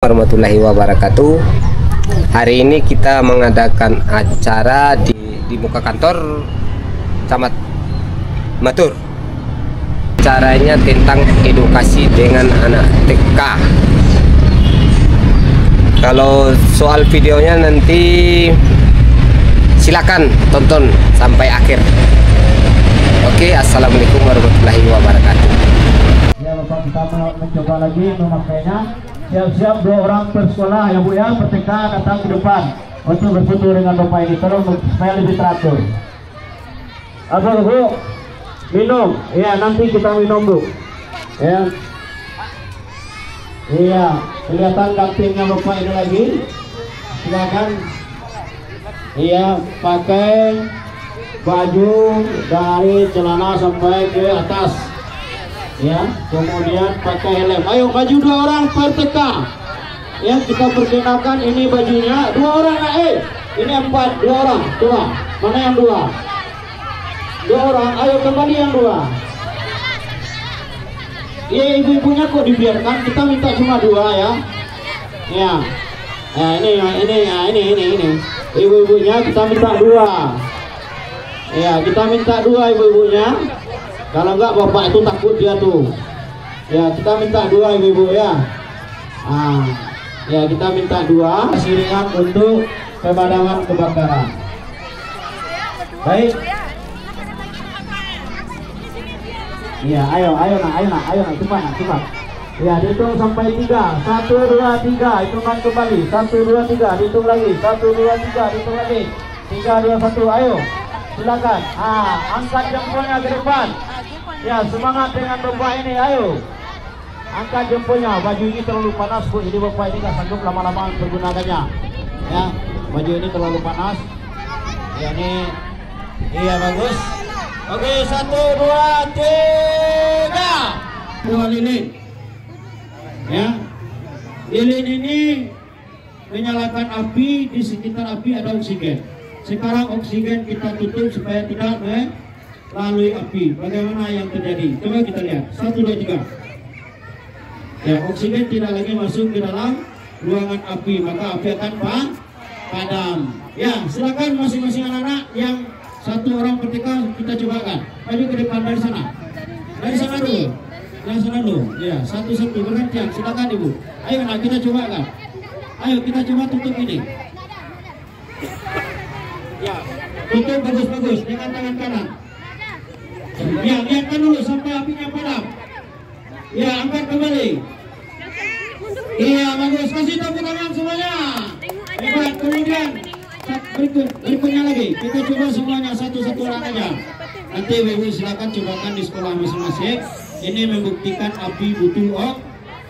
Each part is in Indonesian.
Warahmatullahi wabarakatuh. Hari ini kita mengadakan acara di muka kantor Camat Matur. Caranya tentang edukasi dengan anak TK. Kalau soal videonya nanti silakan tonton sampai akhir. Oke, assalamualaikum warahmatullahi wabarakatuh. Ya Bapak, kita mencoba lagi memakainya. Siap-siap 2 orang per sekolah ya Bu ya, per TK datang ke depan untuk berfoto dengan Bapak ini, tolong supaya lebih teratur. Apa Bu? Minum, ya nanti kita minum Bu. Ya, iya, kelihatan kampingnya Bapak ini lagi. Silakan. Iya, pakai baju dari celana sampai ke atas. Ya, kemudian pakai helm. Ayo maju 2 orang per TK. Ya, kita perkenalkan ini bajunya 2 orang. Ini 4, 2 orang. Coba, mana yang 2? 2 orang. Ayo kembali yang 2. Iya, ibu-ibunya kok dibiarkan? Kita minta cuma 2 ya. Ya. Nah, ini. Ibu-ibunya kita minta 2. Ya, kita minta 2 ibu-ibunya. Kalau enggak bapak itu takut dia tuh. Ya, kita minta 2 ibu-ibu ya. Ya kita minta 2 siringan untuk pemadaman kebakaran. Baik. Iya, ayo nak, cepat. Ya, dihitung sampai 3. 1, 2, 3, hitungan kembali. 1, 2, 3, dihitung lagi. 1, 2, 3, dihitung lagi. 3, 2, 1, ayo. Silakan. Angkat jempolnya ke depan. Ya, semangat dengan Bapak ini, ayo. Angkat jempolnya. Baju ini terlalu panas Bu, jadi Bapak ini nggak sanggup lama-lama menggunakannya. Ya, baju ini terlalu panas. Ya, ini. Iya, bagus. Oke, 1, 2, 3. 2 lilin. Ya, lilin ini menyalakan api. Di sekitar api ada oksigen. Sekarang oksigen kita tutup supaya tidak melalui api. Bagaimana yang terjadi? Coba kita lihat. 1, 2, 3. Ya, oksigen tidak lagi masuk ke dalam ruangan api, maka api akan padam. Ya, silakan masing-masing anak-anak yang 1 orang per TK kita cobakan. Maju ke depan dari sana. Dari sana dulu. Dari sana dulu. Ya, satu-satu bergantian. Silakan Ibu. Ayo nak kita cobakan. Ayo kita coba tutup ini. Ya, tutup bagus-bagus dengan tangan kanan. Ya, lihatkan dulu sampai apinya padam. Ya, angkat kembali. Iya, bagus. Kasih tepuk tangan semuanya. Hebat. Kemudian berikutnya lagi. Kita coba semuanya satu-satu orang aja. Nanti Ibu silakan cobakan di sekolah masing-masing. Ini membuktikan api butuh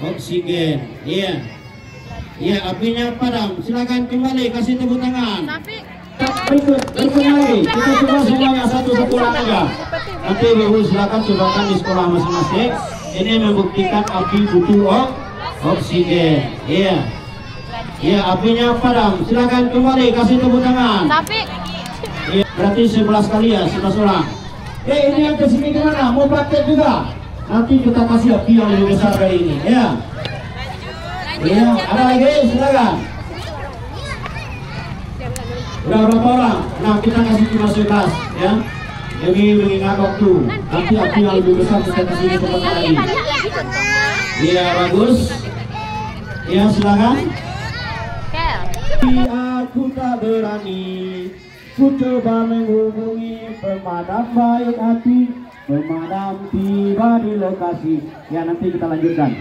oksigen. Iya. Iya, apinya padam. Silakan kembali. Kasih tepuk tangan. Berikutnya lagi, kita coba semuanya satu-satu orang aja. Nanti Ibu silakan cobakan di sekolah masing-masing. Ini membuktikan api butuh oksigen. Iya. Iya, apinya padam. Silakan kembali, kasih tepuk tangan. Iya, berarti 11 kali ya, 11 orang. Ini yang kesini kemana? Mau praktek juga? Nanti kita kasih api yang lebih besar dari ini. Iya. Iya, ada lagi? Silakan. Udah berapa orang? Nah, kita kasih cuma 11 ya. Demi mengingat waktu. Nanti api yang lebih besar kita kasih ke tempat lagi. Iya, bagus. Iya, silakan. Aku tak berani. Ku coba menghubungi pemadam baik hati. Pemadam tiba di lokasi. Ya, nanti kita lanjutkan.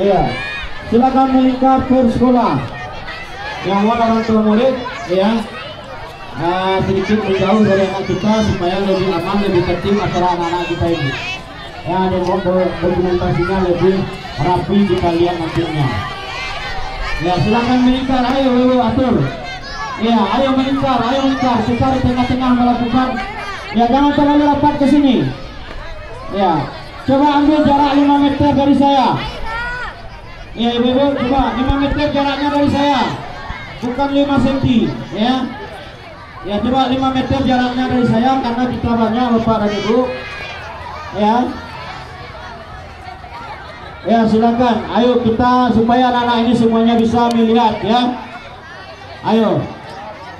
Iya. Silakan melingkar ke sekolah. Yang orang tua murid, ya. Sedikit menjauh dari anak kita supaya lebih aman, lebih tertib acara anak-anak kita ini. Ya, dan dokumentasinya lebih rapi kita lihat nantinya. Ya, silakan melingkar, ayo atur. Ya, ayo melingkar. Secara tengah-tengah melakukan. Ya, jangan terlalu rapat ke sini. Ya, coba ambil jarak 5 meter dari saya. Ya, ibu-ibu, coba 5 meter jaraknya dari saya. Bukan 5 cm, ya. Ya, coba 5 meter jaraknya dari saya karena kita banyak Bapak dan Ibu. Ya. Ya silakan, ayo kita supaya anak-anak ini semuanya bisa melihat ya. Ayo,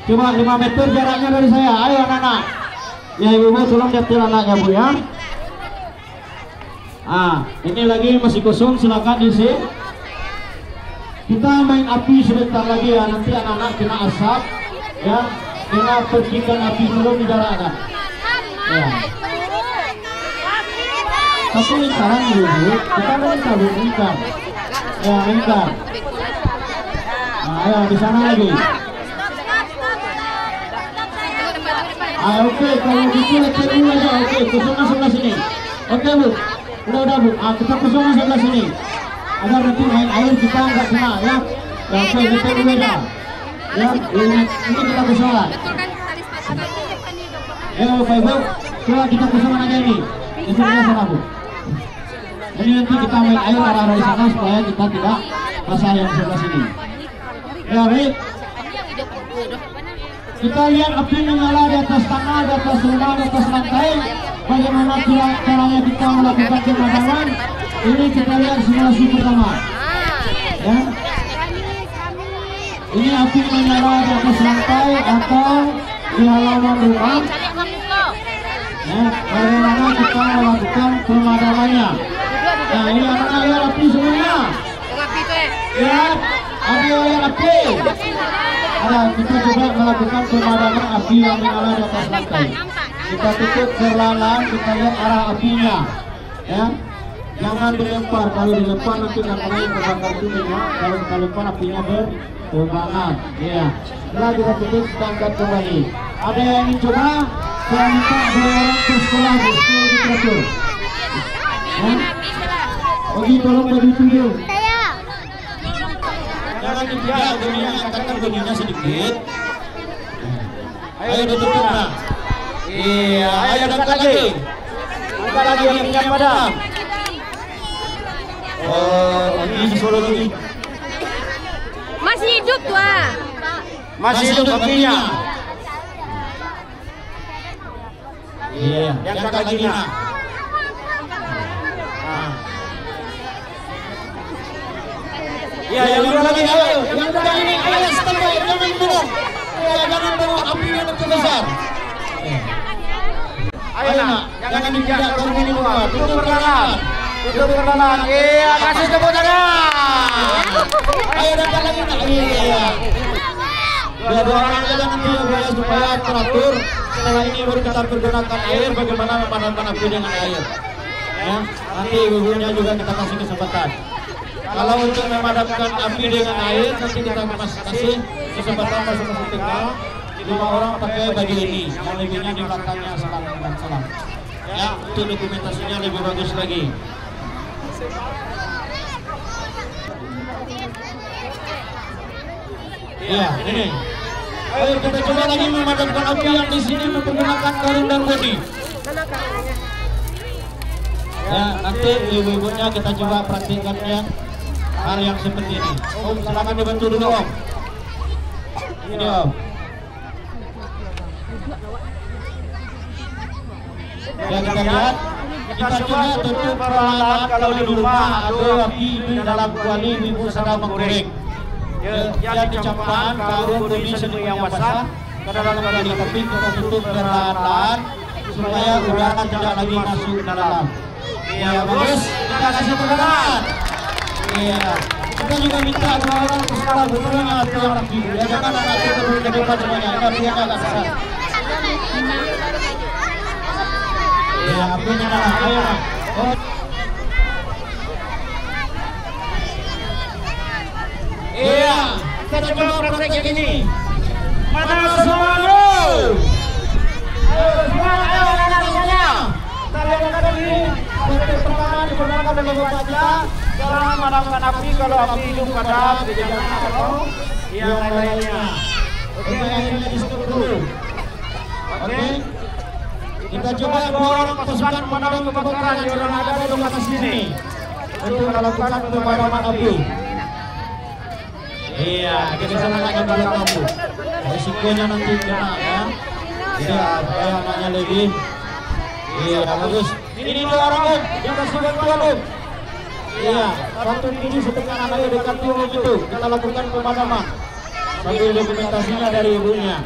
cuma 5 meter jaraknya dari saya. Ayo anak-anak. Ya ibu-ibu tolong nyetir anaknya bu ya. Ini lagi masih kosong, silakan diisi. Kita main api sebentar lagi ya, nanti anak-anak kena asap ya, kena percikan api dulu di darahnya. Ya. Satu lingkaran dulu, kita mainkan dulu lingkar. Ya lingkar. Ayo di sana lagi. Oke, kalau gitu lecet dulu aja. Oke, kosongnya sebelah sini. Oke bu, udah bu. Kita kosongnya sebelah sini. Agar nanti main air kita nggak kena ya. Ya oke, lecet dulu aja. Ya, ini kita kosongkan. Ya Bapak Ibu, coba kita kosongkan aja ini. Di sebelah sana bu. Ini nanti kita main air arah-arah di sana supaya kita tidak basah yang sebelah sini. Ya baik. Kita lihat api menyala di atas tanah, di atas rumah, di atas lantai. Bagaimana caranya kita melakukan pemadaman? Ini kita lihat simulasi pertama. Ya. Ini api menyala di atas lantai atau di halaman rumah. Ya, bagaimana kita melakukan pemadamannya? Nah ini anak-anak api semuanya. Ya, ada api. Kita coba melakukan pemadaman api yang menyala di atas lantai. Kita tutup perlahan, kita lihat arah apinya. Ya, jangan dilempar. Kalau dilempar nanti namanya terbakar itu minyak. Kalau kita lempar apinya bertebaran. Ya, setelah kita tutup kita angkat kembali. Ada yang ingin coba? Saya minta orang ke sekolah diteratur. Oke, tolong bagi tunjuk. Jangan dibiarkan goninya, angkatkan goninya sedikit. Ayo ditutup nak. Iya, ayo angkat lagi. Angkat lagi apinya padam. Oh, ini solo lagi. Masih hidup tuh. Masih hidup apinya. Iya, angkat lagi nak. Ya, yang dua lagi, ayo. Yang dua ini, ayo standby, jangan dorong. Ya, jangan dorong, apinya nanti besar. Ayo nak, jangan dibiarkan dorong ini dua. Tutup perlahan. Tutup perlahan. Iya, kasih tepuk tangan. Ayo dapat lagi nak. Iya. Dua orang aja nanti supaya teratur. Setelah ini baru kita pergunakan air. Bagaimana memadamkan api dengan air. Ya, nanti ibu-ibunya juga kita kasih kesempatan. Kalau untuk memadamkan api dengan air, nanti kita kasih kesempatan masuk-masuk tengah. 5 orang pakai baju ini, yang lebihnya di belakangnya salam. Ya, untuk dokumentasinya lebih bagus lagi. Ya, ini. Ayo kita coba lagi memadamkan api yang di sini menggunakan karung dan bodi. Ya, nanti ibu-ibunya kita coba praktikkannya hal yang seperti ini. Om, silakan dibantu dulu Om. Ini Om. Ya kita lihat, kita coba tutup perlahan. Kalau di rumah ada api di dalam kuali, ibu sedang menggoreng. Ya dicampurkan karung bodi seni yang basah ke dalam kuali, tapi kita tutup perlahan supaya udara tidak lagi masuk ke dalam. Ya bagus, kita kasih tekanan. Iya, kita juga minta dua orang ke sekolah berturutnya atau yang laki. Ya jangan anak itu perlu jadi depan semuanya. Ini apinya agak besar. Iya, apinya dah. Ayo. Iya, kita coba praktek yang ini. Mana semua bro? Ayo semua, ayo anak-anaknya. Kita lihat lagi. Praktek pertama digunakan oleh Bapak kita. Cara memadamkan api kalau api hidup padam, jangan atau yang lainnya. Oke, akhirnya di stop dulu. Oke, kita coba dua orang pasukan pemadam kebakaran yang ada di lokasi ini untuk melakukan pemadaman api. Iya, kita salahkan dalam api. Risikonya nanti kena ya. Iya, supaya anaknya lebih. Iya, bagus. Ini dua orang Om, yang kasih bantuan Om. Iya, satu kiri satu kanan, ayo dekati orang itu. Kita lakukan pemadaman sambil dokumentasinya dari ibunya.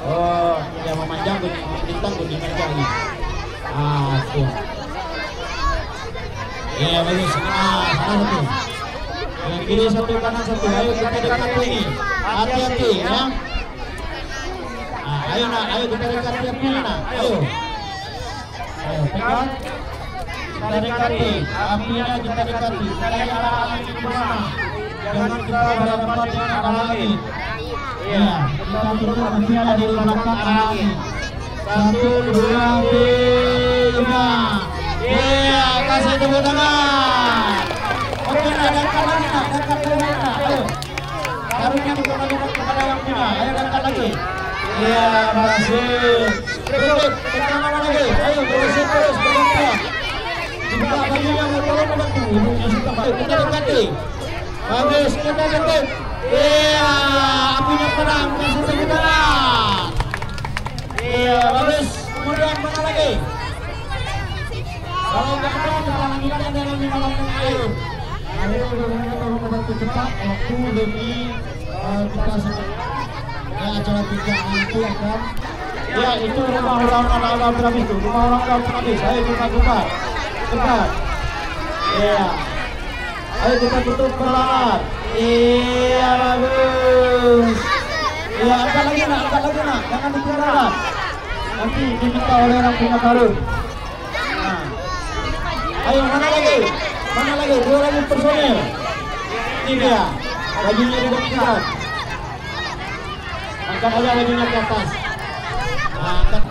Oh, yang memanjang bintang dimanjangi. Siap. Iya, bagus. Sana satu. Yang kiri satu, kanan satu. Ayo kita dekati ini. Hati-hati ya. Ayo nak, ayo kita dekati apinya nak. Ayo. Ayo pegang. Kita dekati apinya, kita dekati. Kita lihat arah api ke mana. Jangan kita berhadapan dengan arah langit. Iya, kita tutup apinya dari belakang arah langit. 1, 2, 3. Iya, kasih tepuk tangan. Oke, nak dekat lagi nak, dekat lagi nak. Ayo. Taruhnya kepada yang punya. Ayo dekat lagi. Iya, berhasil. Berikut, tekan lagi. Ayo berhasil terus bergerak. Jika bagi yang tolong membantu, ibunya suka baik. Kita dekati. Bagus, kita dekat. Iya, apinya padam. Kasih tepuk tangan. Iya, bagus. Kemudian mana lagi? Kalau nggak ada, kita lanjutkan dalam minum air. Ayo, tolong membantu cepat. Waktu demi kita ya acara tiga itu akan. Ya itu rumah orang terhabis itu. Rumah orang terhabis. Ayo kita buka. Cepat. Iya. Ayo kita tutup perlahan. Iya, bagus. Iya, angkat lagi nak. Jangan dibiarkan. Nanti diminta oleh orang punya karung. Nah. Ayo mana lagi? 2 lagi personel. Ini dia. Bajunya didekatkan. Angkat aja bajunya ke atas. Nah, angkat.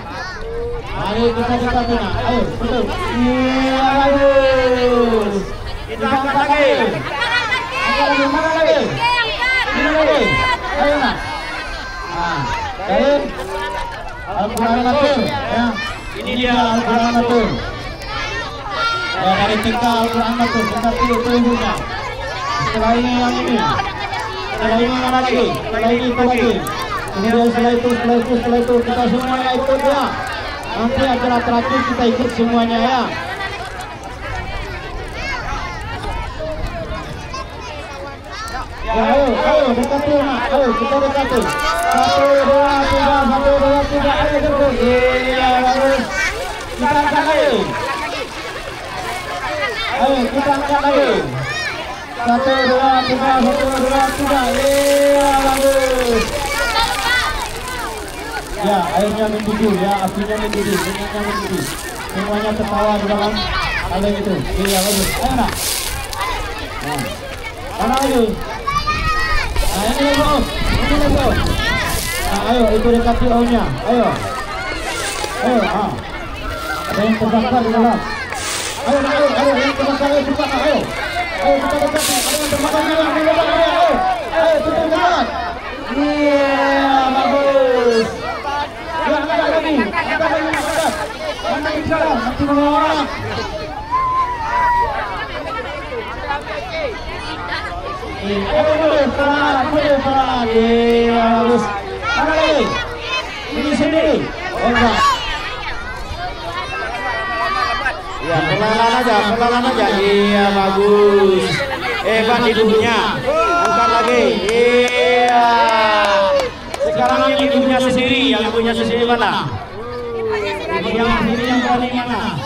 Mari kita dekati nak. Ayo, betul. Iya, bagus. Kita angkat lagi. Mana lagi? Ayo nak. Dari Al-Quran Matur ya. Ini dia Al-Quran Matur. Ya, dari TK Al-Quran Matur kita pilih ibunya. Setelah ini yang ini. Setelah ini mana lagi? Setelah ini itu lagi. Kemudian setelah itu kita semuanya ikut ya. Nanti acara terakhir kita ikut semuanya ya. Ya, ayo dekati nak. Ayo kita dekati. 1, 2, 3. Ayo terus. Iya, bagus. Kita angkat lagi. Ayo kita angkat lagi. 1, 2, 3. Iya, bagus. Ya, airnya mendidih ya, apinya mendidih, minyaknya mendidih. Semuanya tertawa di dalam kaleng itu. Iya, bagus. Ayo nak. Nah, mana lagi? Nah, ini lagi. Nah, ayo itu dekati O-nya. Ayo. Ada yang terbakar di dalam. Ayo yang terbakar cepat. Ayo kita dekati. Ada yang terbakar di dalam. Ayo tutup jalan. Iya, bagus. Ya, angkat lagi. Mana di dalam? Nanti bawa orang. Boleh pelan. Iya, bagus. Mana lagi? Ini sendiri. Oh enggak. Ya, pelan aja. Iya, bagus. Hebat ibunya. Angkat lagi. Iya. Sekarang yang ibunya sendiri mana? Yang sendiri yang berani mana?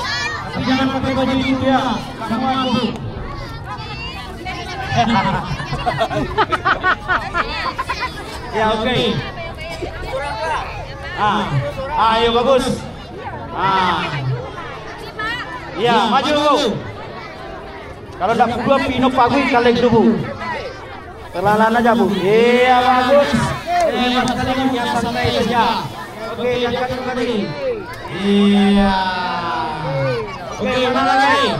Tapi jangan pakai baju itu ya. Semua ibu. Ya, oke. Ayo bagus. Ya, maju Bu. Kalau dak dua pino pagui kaleng dulu. Perlahan aja Bu. Iya, bagus. Masalahnya biasa santai saja. Oke, yang kedua lagi. Iya. Oke, mana lagi?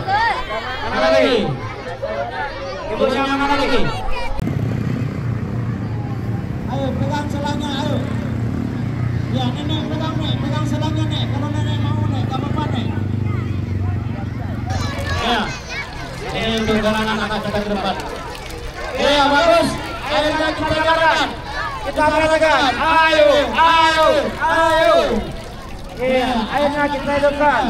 Ibunya mana lagi? Ayo pegang selangnya, ayo. Ya, nenek pegang selangnya nek. Kalau nenek mau nek, tak apa nek. Ya. Ini untuk anak-anak kita ke depan. Ya, bagus. Akhirnya kita gerakan. Kita gerakan. Ayo. Iya, akhirnya kita hidupkan.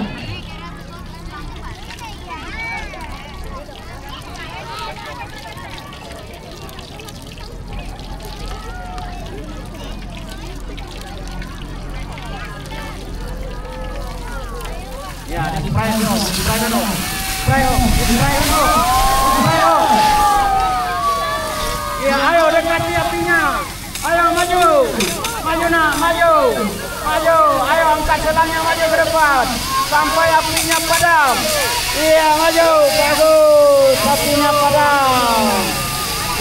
Ya, dispray dong. Ya, ayo dekati apinya. Ayo maju. Maju nak, maju. Ayo angkat selangnya maju ke depan sampai apinya padam. Iya, maju. Bagus. Apinya padam.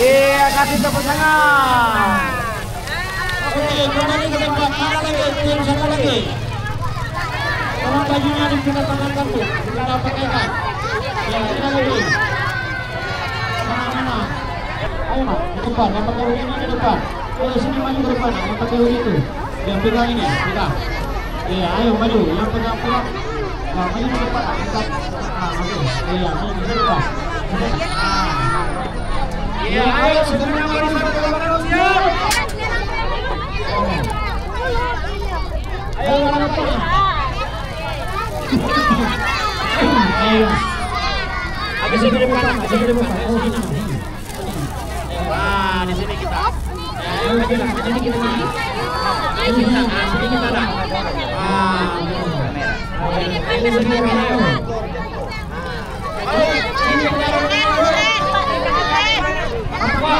Iya, kasih tepuk tangan. Oke, kembali ke depan. Mana lagi? Tim satu lagi. Tolong bajunya dibuka tangan kamu. Kita pakaikan. Ya, ini lagi. Mana? Ayo nak, ke depan. Yang pakai ini ke depan. Ayo sini maju ke depan. Yang pakai itu. Yang pegang ini, pegang. Iya, ayo maju. Yang pegang. Nah, maju ke depan. Angkat. Oke. Iya, maju ke depan. Iya, ayo semuanya maju ke depan. Siap. Ayo ke depan. Ayo. Agak ke depan. Oh, sini. Wah, di sini kita. Ayo sini kita. Sini kita dah. Ini sini kamera. Apa?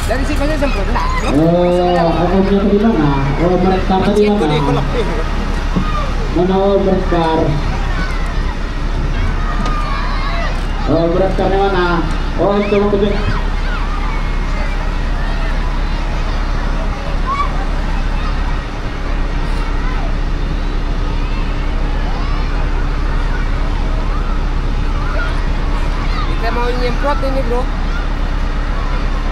Dari sini sempurna. Aku punya di mana? Oh, mereka tadi mana? Mana mereka? Oh, mereka di mana? Oh, itu mau ke Kita mau nyemprot ini, bro.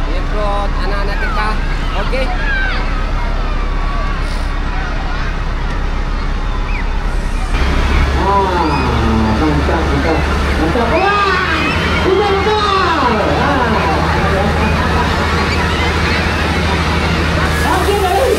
Nyemprot anak-anak kita. Oke. Mantap. Wah, udah. Oke, baik.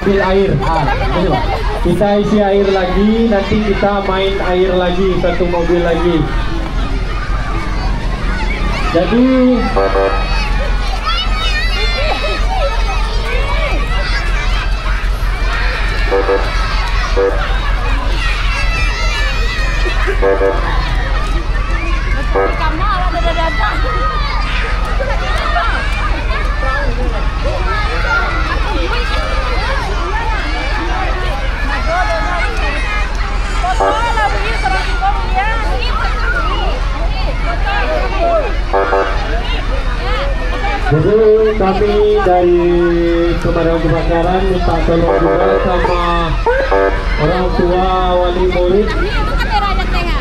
spill air. Kita isi air lagi, nanti kita main air lagi, satu mobil lagi. Jadi kami dari pemadam kebakaran minta tolong juga sama orang tua, wali murid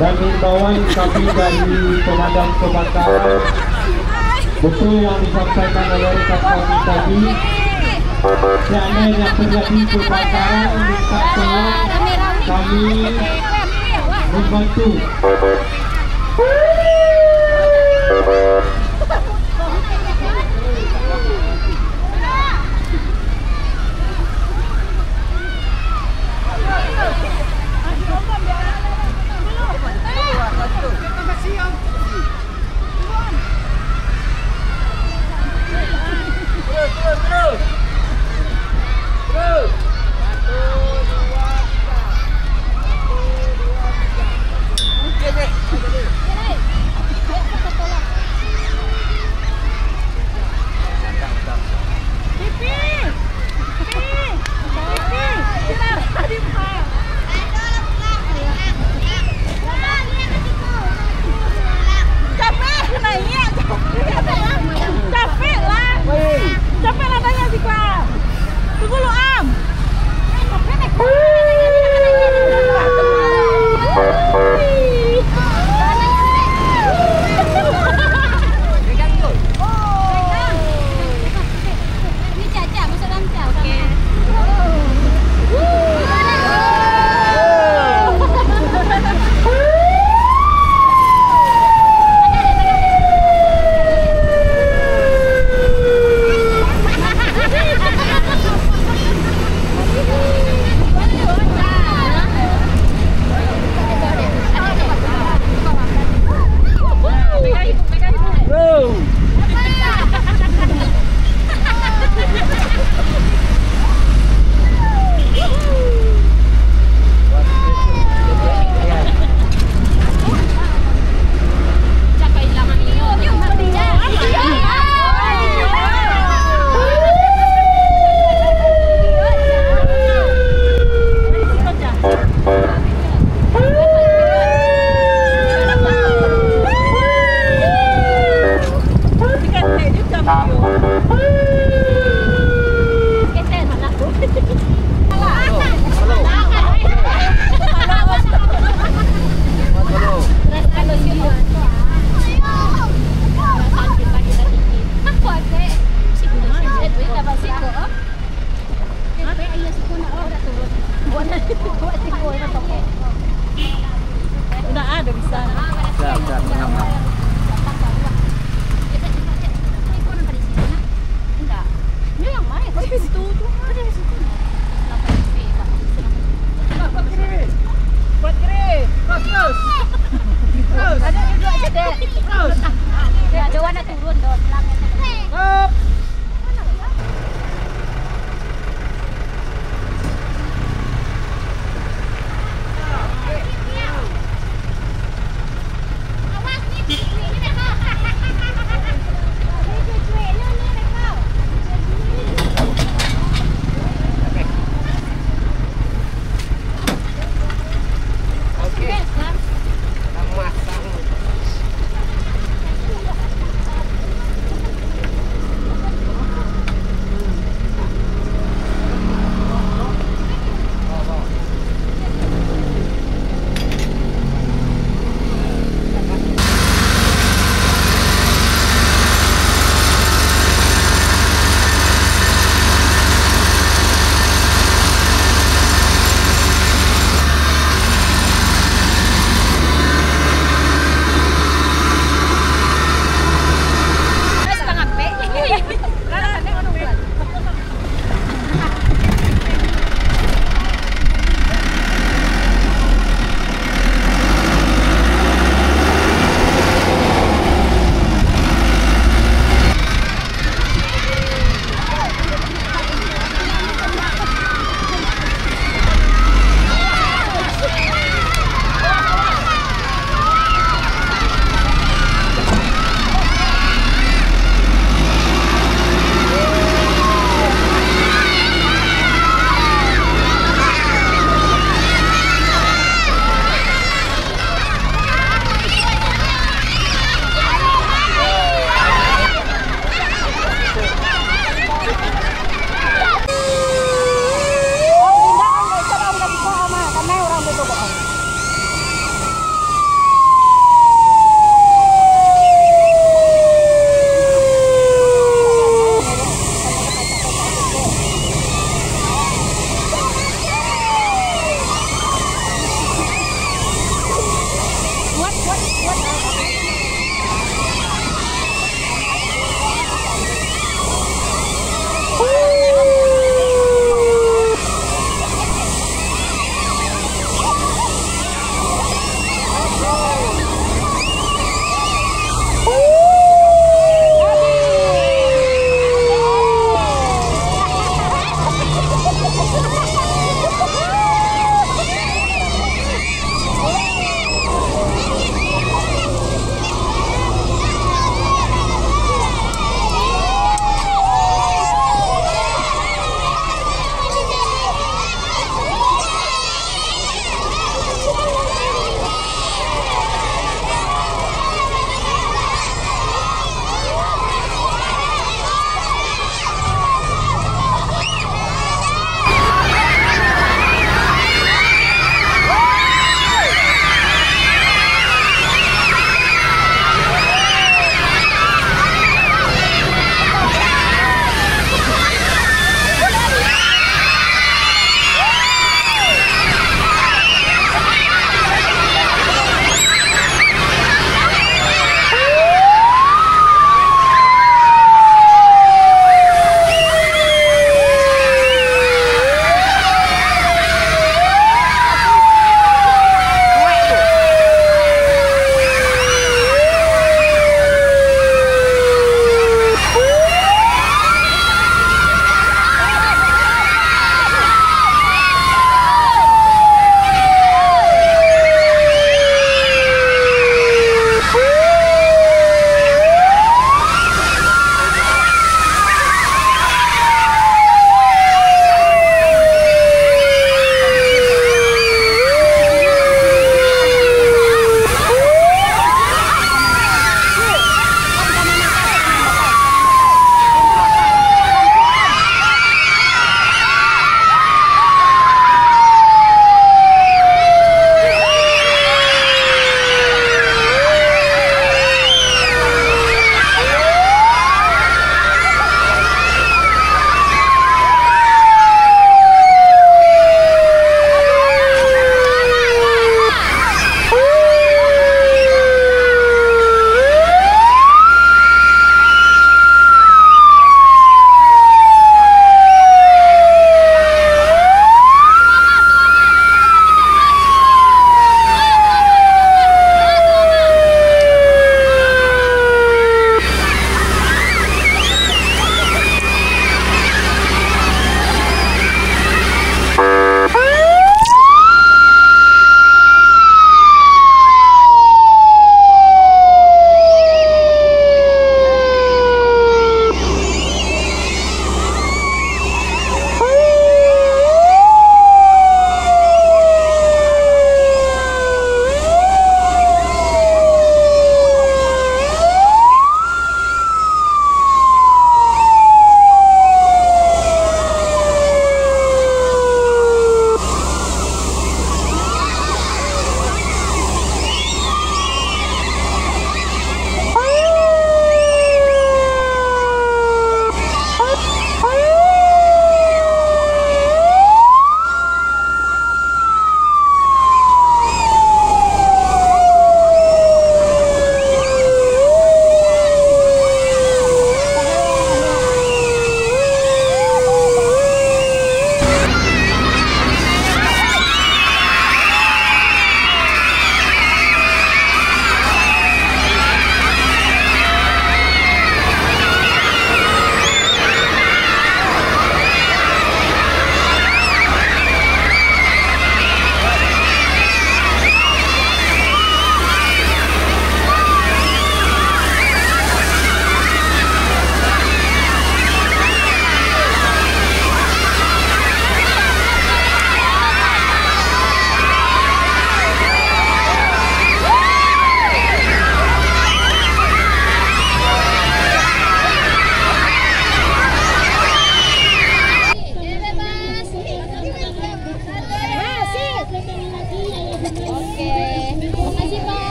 dan himbauan kami dari pemadam kebakaran. Betul yang disampaikan oleh rekan kami tadi, seandainya terjadi kebakaran minta tolong kami membantu.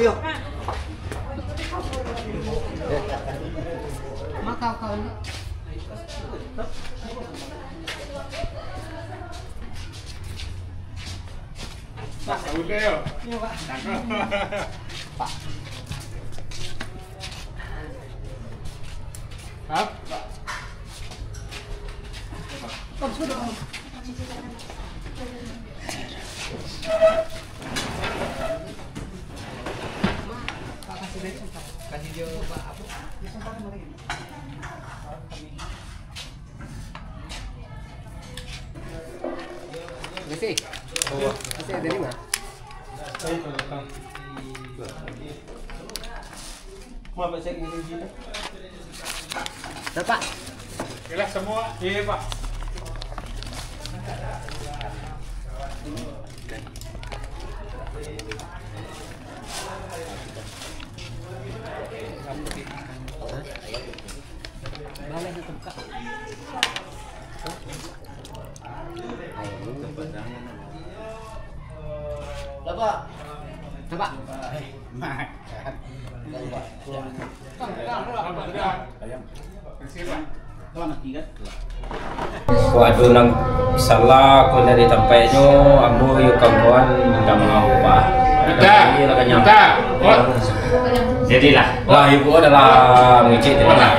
yuk. Kau ini. Pak, udah yuk. Iya, Pak. Pak. Hah? Pak, sudah. Pak kasih dia Pak. Kasih dia Pak apa? Kasih. Kasih dari mana? Mau apa saya gini? Pak. Kelas semua. Iya, Pak. Mana itu buka? Bapak. Coba. Waduh nang salah ko dari tempat nyo ambo yung kawan nggak mau pak. Kita. Jadi lah ibu adalah ngicip lah.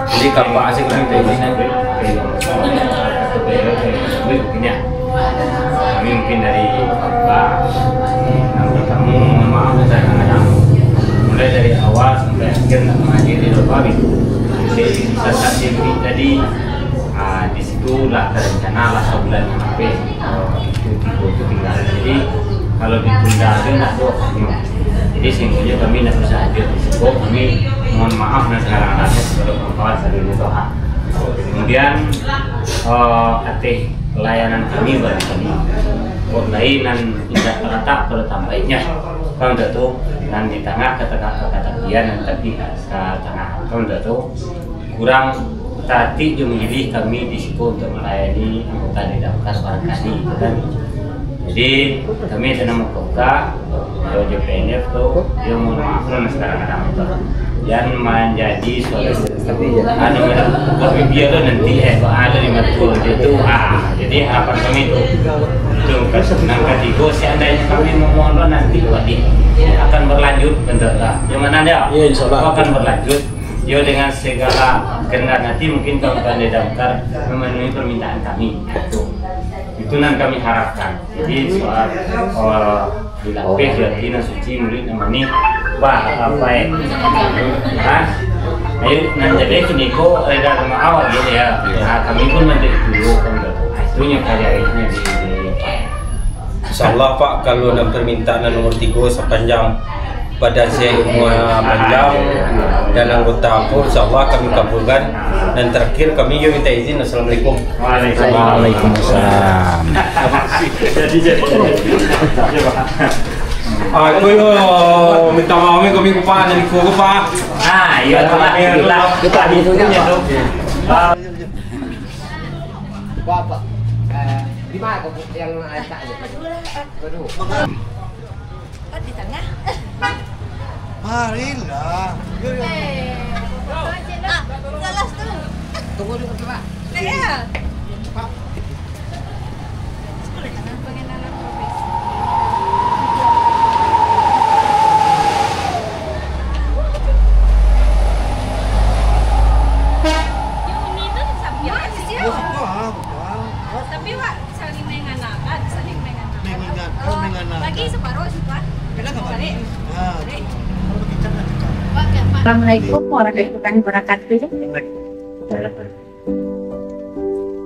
Jadi kalau asik orang itu ini nanti kami mungkin dari pak kamu maaf saya kadang mulai dari awal sampai akhir nak mengaji di Robawi. Jadi jadi di situ lah terencana lah sebulan sampai itu tinggal. Jadi kalau ditunda itu nak jadi sehingga kami tidak bisa hadir di situ. Kami mohon maaf dan sekarang anaknya sebelum kawan saling doa. Kemudian pelayanan kami barangkali lain dan tidak terletak pada tampaknya kalau tidak tuh dan di tengah kata-kata dan tapi ke tengah kalau tidak tuh kurang tadi memilih kami di situ untuk melayani anggota di daftar barangkali kan. Jadi kami tenang membuka JPNF tuh dia mau maafkan sekarang itu dan menjadi suatu tapi biar nanti ada di matul itu jadi harapan kami itu kesenang ketiga seandainya kami memohon nanti akan berlanjut bentuklah yang mana dia akan berlanjut yo dengan segala kehendak nanti mungkin kawan-kawan di daftar memenuhi permintaan kami itu yang kami harapkan. Jadi soal dilatih berarti suci murid namanya apa ya ayo nanti kini kok reda sama awal gitu ya. Kami pun nanti dulu kan itu yang karya ini di Insyaallah Pak, kalau dalam permintaan nomor 3 sepanjang badan saya umur panjang dan anggota pun insyaallah kami kabulkan. Dan terakhir kami juga minta izin. Assalamualaikum. Waalaikumsalam. Aku yo minta maaf kami kupa dari kuku Pak. Iya kita di itu tuh. Bapak. Di mana kok yang acak aja? Waduh. Kan di tengah. Marilah. Salah tuh. Tunggu dulu Pak. Iya. Pak. Pengenalan profesi. Tapi Pak saling menganakan, Lagi separuh suka. Assalamualaikum warahmatullahi wabarakatuh.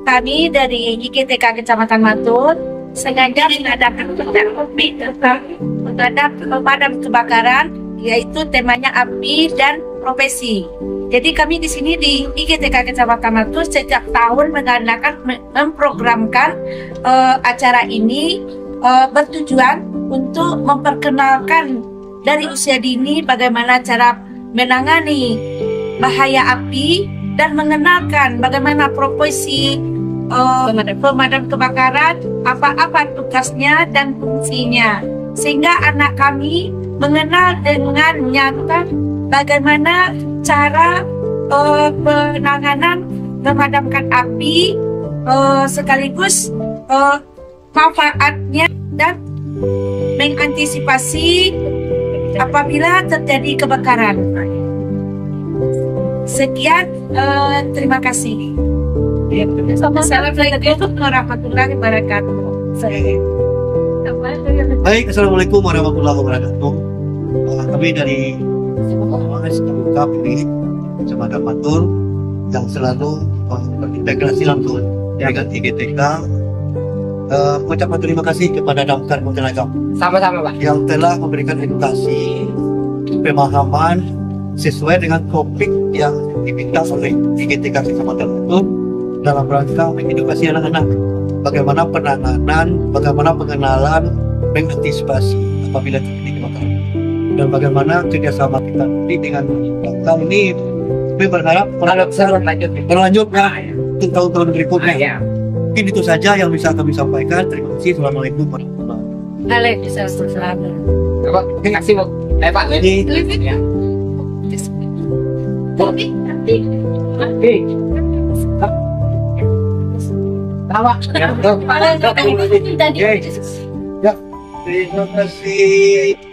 Kami dari IKTK Kecamatan Matur sengaja mengadakan terhadap pemadam kebakaran, yaitu temanya api dan profesi. Jadi kami di sini di IKTK Kecamatan Matur sejak tahun memprogramkan acara ini bertujuan untuk memperkenalkan dari usia dini bagaimana cara menangani bahaya api dan mengenalkan bagaimana profesi pemadam kebakaran, apa-apa tugasnya dan fungsinya, sehingga anak kami mengenal dengan nyata bagaimana cara penanganan memadamkan api, sekaligus manfaatnya dan mengantisipasi apabila terjadi kebakaran. Sekian, terima kasih. Assalamualaikum warahmatullahi wabarakatuh. Baik, assalamualaikum warahmatullahi wabarakatuh. Kami dari KPI Kecamatan Matur yang selalu berintegrasi langsung dengan IGTK. Mengucapkan terima kasih kepada Damkar Pontianak Sama-sama, Pak. yang telah memberikan edukasi pemahaman sesuai dengan topik yang diminta oleh IGTK Kecamatan Matur dalam rangka mengedukasi anak-anak bagaimana penanganan, bagaimana pengenalan, mengantisipasi apabila terjadi kebakaran, dan bagaimana kerjasama kita dengan Damkar ini. Kami berharap berlanjut untuk tahun-tahun berikutnya. Ya. Mungkin itu saja yang bisa kami sampaikan. Terima kasih. Assalamualaikum warahmatullahi wabarakatuh. Waalaikumsalam. Pak, terima kasih, Bu. Pak. Ini Ya. Bawa. ya, terima kasih.